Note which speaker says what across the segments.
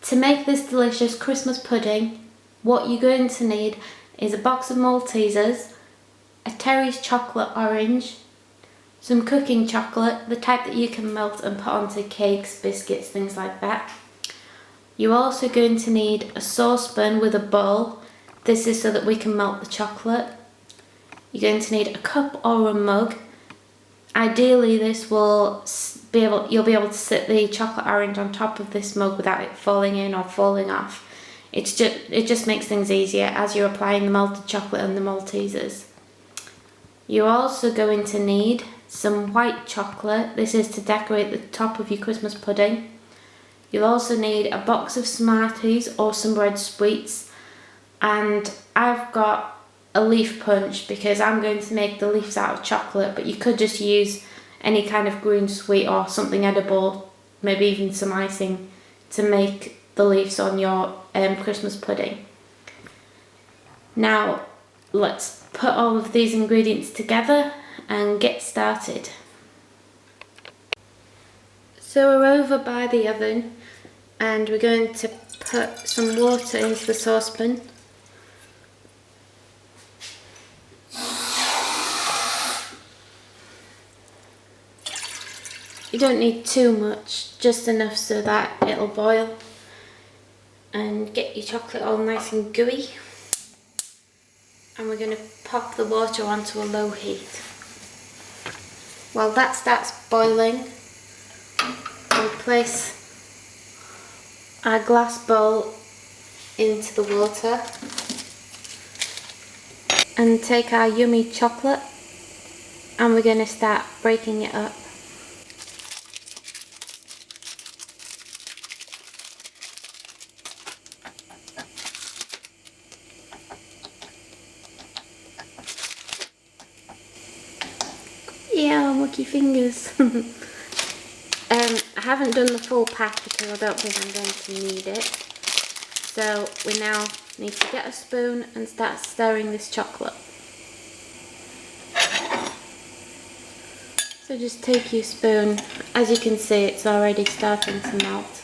Speaker 1: To make this delicious Christmas pudding, what you're going to need is a box of Maltesers, a Terry's chocolate orange, some cooking chocolate, the type that you can melt and put onto cakes, biscuits, things like that. You're also going to need a saucepan with a bowl. This is so that we can melt the chocolate. You're going to need a cup or a mug. Ideally, this will you'll be able to sit the chocolate orange on top of this mug without it falling in or falling off. It just makes things easier as you're applying the melted chocolate and the Maltesers. You're also going to need some white chocolate. This is to decorate the top of your Christmas pudding. You'll also need a box of Smarties or some bread sweets, and I've got a leaf punch because I'm going to make the leaves out of chocolate, but you could just use any kind of green sweet or something edible, maybe even some icing, to make the leaves on your Christmas pudding. Now let's put all of these ingredients together and get started. So we're over by the oven and we're going to put some water into the saucepan. You don't need too much, just enough so that it'll boil and get your chocolate all nice and gooey. And we're going to pop the water onto a low heat. While that starts boiling, we'll place our glass bowl into the water and take our yummy chocolate and we're going to start breaking it up. Yeah, mucky fingers. I haven't done the full pack because I don't think I'm going to need it. So we now need to get a spoon and start stirring this chocolate. So just take your spoon. As you can see, it's already starting to melt.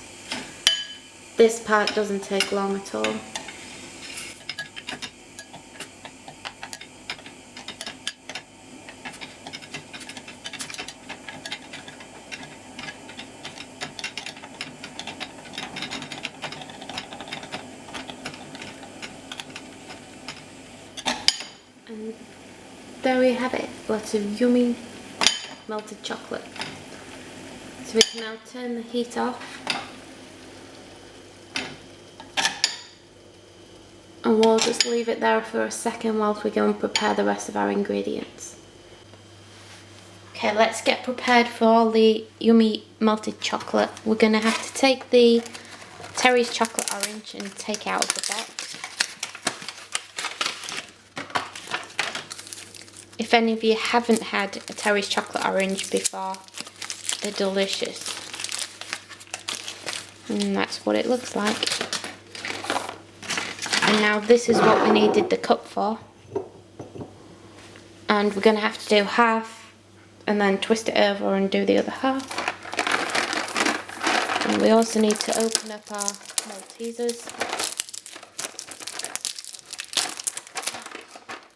Speaker 1: This part doesn't take long at all. And there we have it, lots of yummy melted chocolate. So we can now turn the heat off and we'll just leave it there for a second whilst we go and prepare the rest of our ingredients. Okay, let's get prepared for all the yummy melted chocolate. We're going to have to take the Terry's chocolate orange and take it out of the box. If any of you haven't had a Terry's chocolate orange before, they're delicious. And that's what it looks like. And now this is what we needed the cup for. And we're going to have to do half and then twist it over and do the other half. And we also need to open up our Maltesers.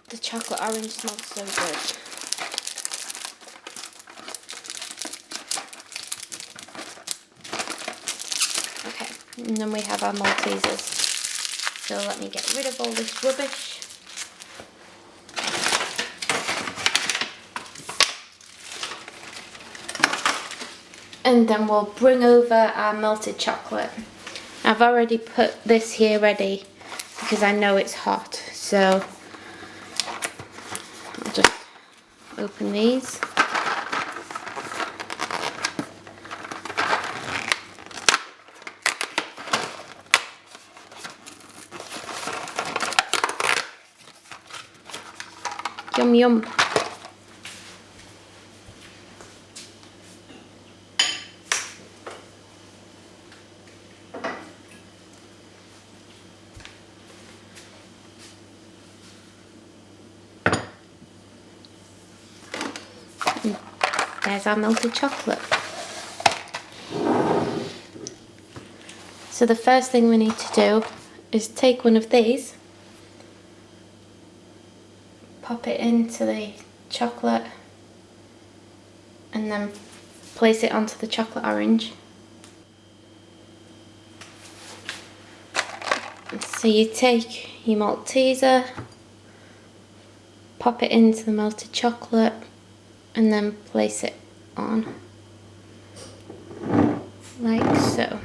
Speaker 1: The chocolate orange smells so good. Okay, and then we have our Maltesers. So let me get rid of all this rubbish. And then we'll bring over our melted chocolate. I've already put this here ready because I know it's hot. So I'll just open these. Yum yum. There's our melted chocolate. So the first thing we need to do is take one of these, pop it into the chocolate, and then place it onto the chocolate orange. So you take your Malteser, pop it into the melted chocolate, and then place it on, like so.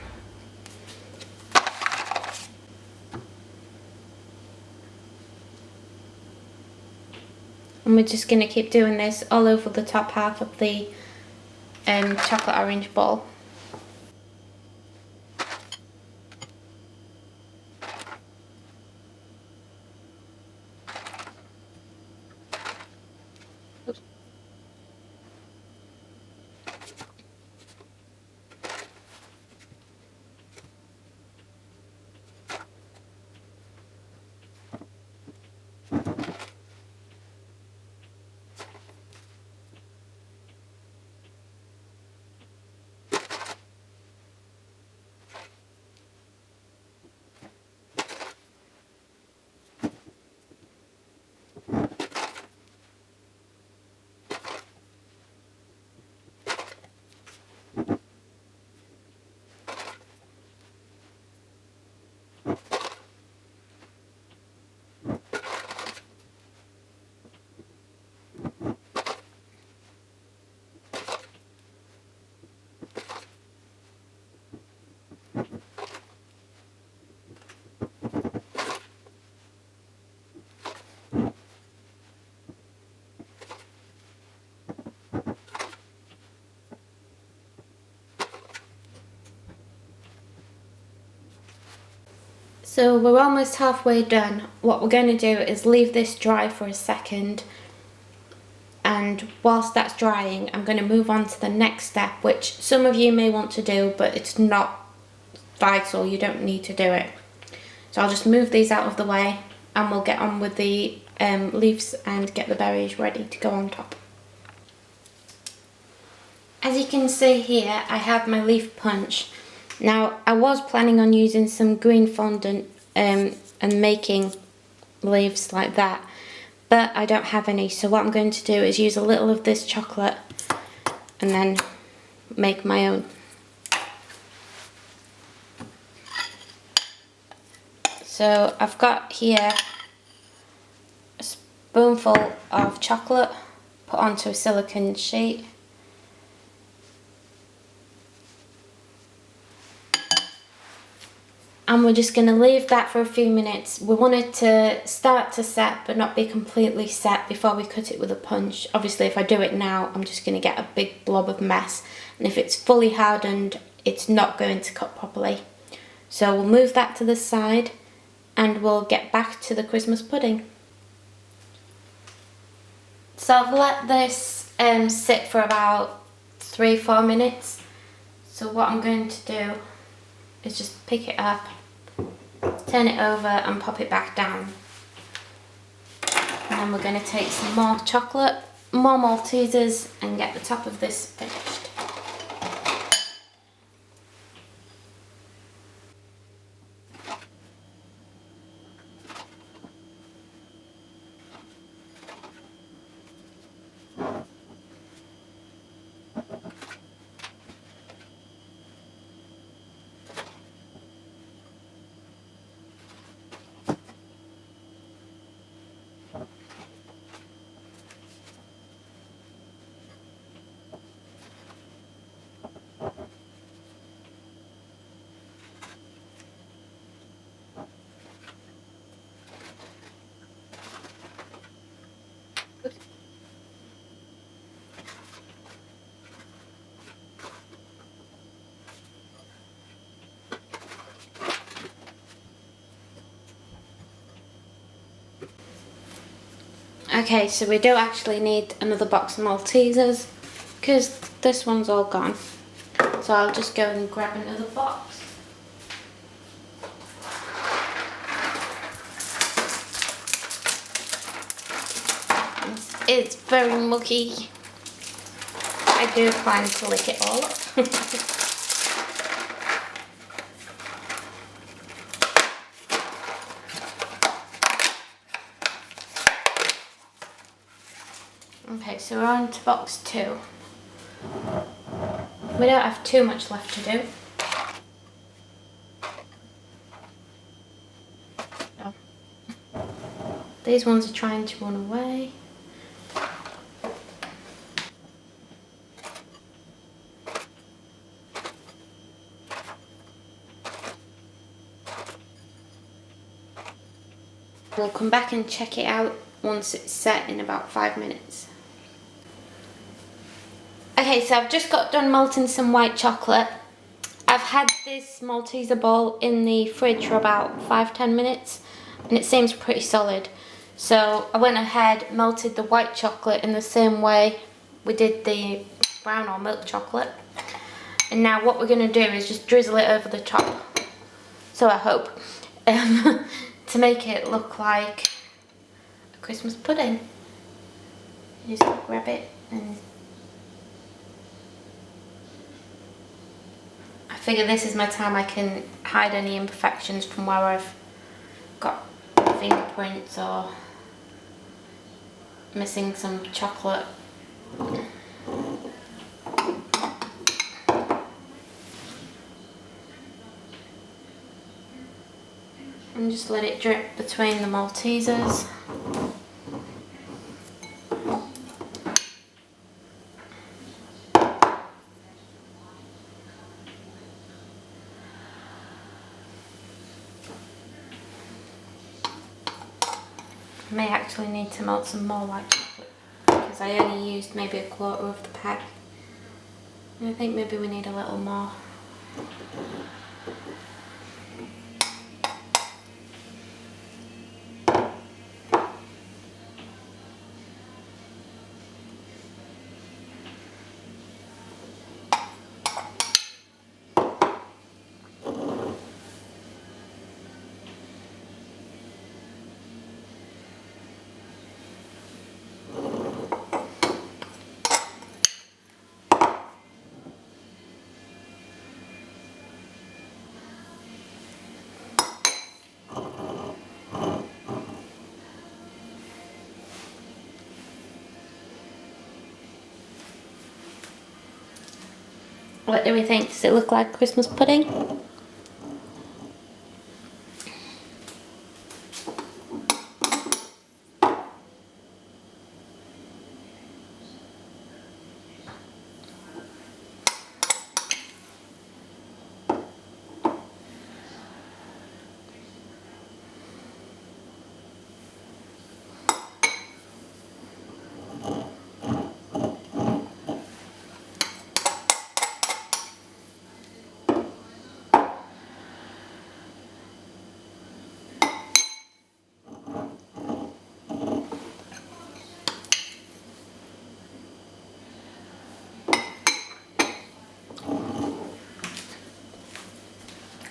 Speaker 1: And we're just going to keep doing this all over the top half of the chocolate orange ball. Oops. So we're almost halfway done. What we're going to do is leave this dry for a second, and whilst that's drying I'm going to move on to the next step, which some of you may want to do, but it's not vital, you don't need to do it. So I'll just move these out of the way and we'll get on with the leaves and get the berries ready to go on top. As you can see here, I have my leaf punch. Now, I was planning on using some green fondant and making leaves like that, but I don't have any, so what I'm going to do is use a little of this chocolate and then make my own. So I've got here a spoonful of chocolate put onto a silicone sheet. And we're just going to leave that for a few minutes. We want it to start to set but not be completely set before we cut it with a punch. Obviously if I do it now I'm just going to get a big blob of mess, and if it's fully hardened it's not going to cut properly. So we'll move that to the side and we'll get back to the Christmas pudding. So I've let this sit for about 3-4 minutes. So what I'm going to do is just pick it up, turn it over and pop it back down. And then we're going to take some more chocolate, more Maltesers, and get the top of this finished. Okay, so we do actually need another box of Maltesers because this one's all gone. So I'll just go and grab another box. It's very muggy. I do plan to lick it all up. Okay, so we're on to box 2. We don't have too much left to do. No. These ones are trying to run away. We'll come back and check it out once it's set in about 5 minutes. Okay, so I've just got done melting some white chocolate. I've had this Malteser ball in the fridge for about 5-10 minutes and it seems pretty solid. So I went ahead, melted the white chocolate in the same way we did the brown or milk chocolate. And now what we're going to do is just drizzle it over the top. So I hope. To make it look like a Christmas pudding. You just grab it and I figure this is my time I can hide any imperfections from where I've got fingerprints or missing some chocolate. And just let it drip between the Maltesers. I may actually need to melt some more white chocolate because I only used maybe a quarter of the pack. And I think maybe we need a little more. What do we think? Does it look like Christmas pudding?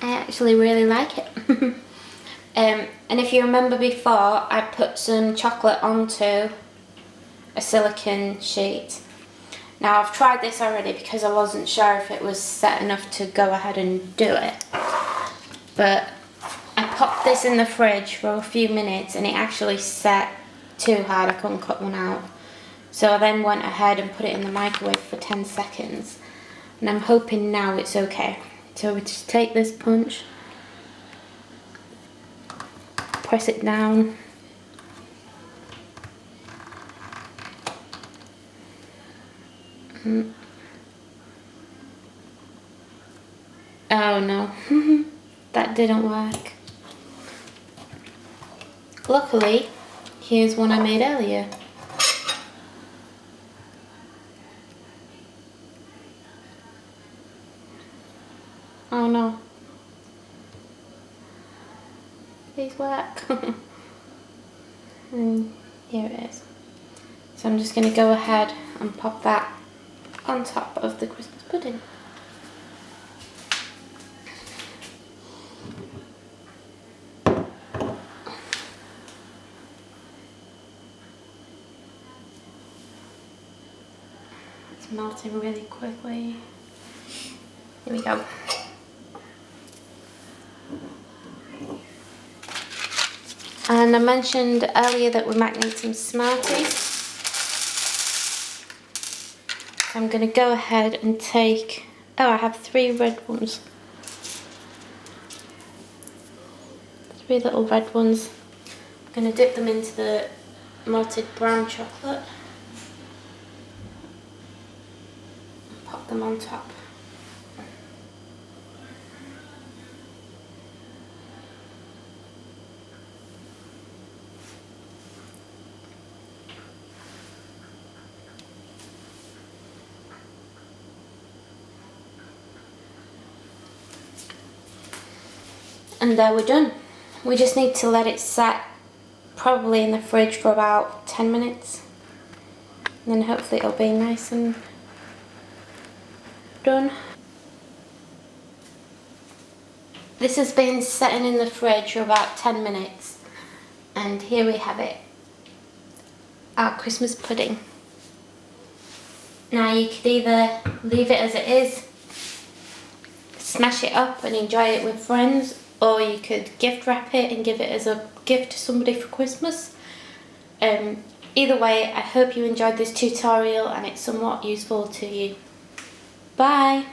Speaker 1: I actually really like it. And if you remember before, I put some chocolate onto a silicone sheet. Now I've tried this already because I wasn't sure if it was set enough to go ahead and do it. But I popped this in the fridge for a few minutes and it actually set too hard, I couldn't cut one out. So I then went ahead and put it in the microwave for 10 seconds. And I'm hoping now it's okay. So we just take this punch, press it down. Oh no, that didn't work. Luckily, here's one I made earlier. Oh no. Please work. And here it is. So I'm just going to go ahead and pop that on top of the Christmas pudding. It's melting really quickly. Here we go. And I mentioned earlier that we might need some Smarties. I'm going to go ahead and take, oh, I have 3 red ones. 3 little red ones. I'm going to dip them into the malted brown chocolate and pop them on top. And there we're done. We just need to let it set probably in the fridge for about 10 minutes. And then hopefully it'll be nice and done. This has been sitting in the fridge for about 10 minutes. And here we have it. Our Christmas pudding. Now you could either leave it as it is, smash it up and enjoy it with friends, or you could gift wrap it and give it as a gift to somebody for Christmas. Either way, I hope you enjoyed this tutorial and it's somewhat useful to you. Bye!